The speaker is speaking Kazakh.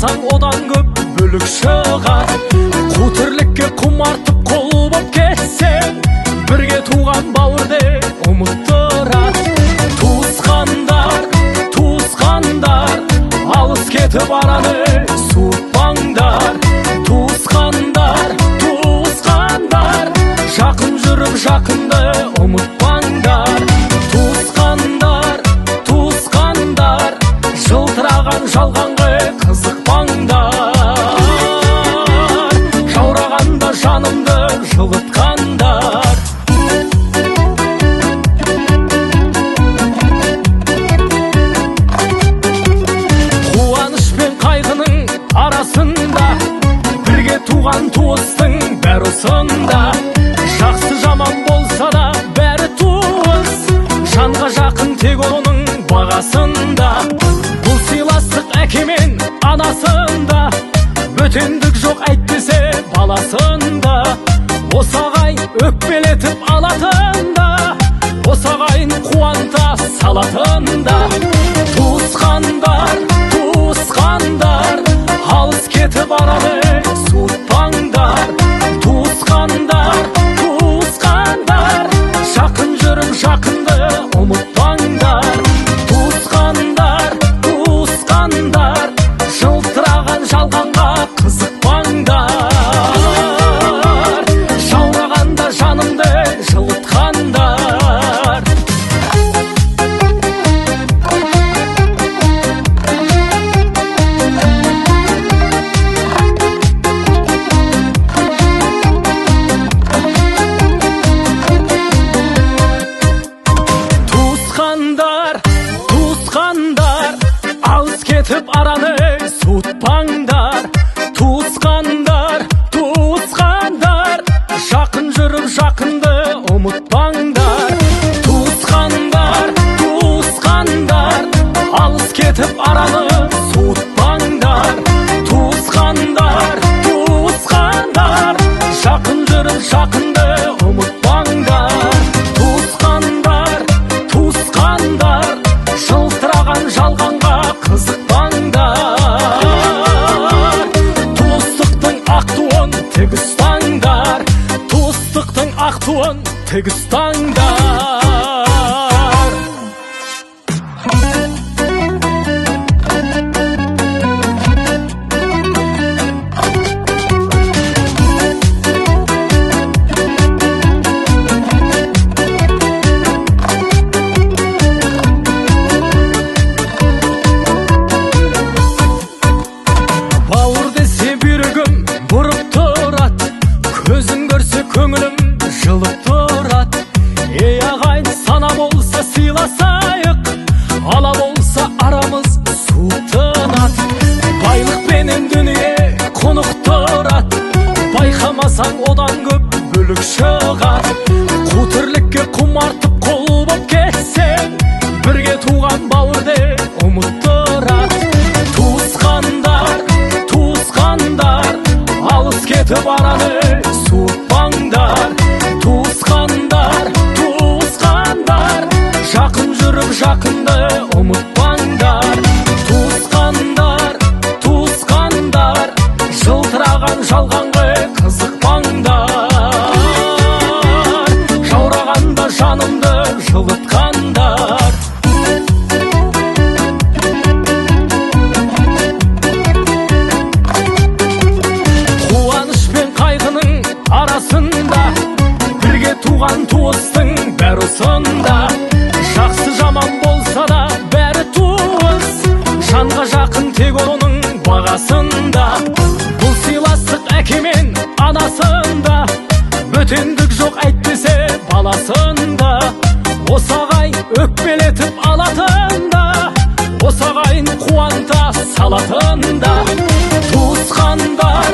байқамасаң одан көп бөлік шығар. Қу тірлікке құмартып қол боп кетсең, бірге туған бауырды ұмыттырады. Туысқандар, туысқандар, алыс кетіп барады суытпаңдар. Туысқандар, туысқандар, жақын жүріп жақынды ұмытпаңдар. Туысқандар, туысқандар, жылтыраған жалғанға қызықпаңдар. Жаурағанда жанымды жылытқандар. Қуаныш пен қайғының арасында бірге туған туыстың бәрі осында. Жақсы жаман болса да бәрі туыс, жанға жақын тек оның бағасында. Бұл сыйластық әке мен анасында, бөтендік жоқ әйтпесе баласында. Осы ағайын өкпелетіп алатында, осы ағайын қуанта салатында. Туысқандар, туысқандар, алыс кетіп барады суытпаңдар. Туысқандар, туысқандар, жақын жүріп жақынды ұмытпаңдар. Туысқандар, туысқандар, жылтыраған жалғанға қызықпаңдар. Жаурағанда жанымды жылытқандар. Туысқандар, туысқандар, алыс кетіп араны суытпаңдар. Туысқандар, туысқандар, жақын жүріп жақынды ұмытпаңдар. Туысқандар, туысқандар, алыс кетіп араны суытпаңдар. Туысқандар, туысқандар, жақын жүріп жақынды ұмытпаңдар. Туысқандар, туысқандар, жылтыраған жалғанға қызықпаңдар. Туыстықтың ақ туын тік ұстаңдар. Туыстықтың ақ туын тік ұстаңдар. Бауыр десе бүйрегім бұрып тұрат, көзін көрсе көңілім жылып тұрат. Ей ағайын, сана болса сыйласайық, ала болса арамыз суытынат. Байлықпенен дүние құнықтырат, байқамасаң одан көп бөлік шығар. Қу тірлікке құмартып қол боп кетсең, бірге туған бауырды ұмыттырат. Туысқандар, туысқандар, алыс кетіп барады суытпаңдар. Туысқандар, туысқандар, жақын жүріп жақынды ұмытпаңдар. Туысқандар, туысқандар, жылтыраған жалғанға қызықпаңдар. Жаурағанда жанымды жылытқандар. Қуаныш пен қайғының арасында бірге туған туыстың бәрі осында. Жақсы жаман болса да бәрі туыс, жанға жақын тек оның бағасында. Бұл сыйластық әке мен анасында, бөтендік жоқ әйтпесе баласында. Осы ағайын өкпелетіп алатында, осы ағайын қуанта салатында. Туысқандар,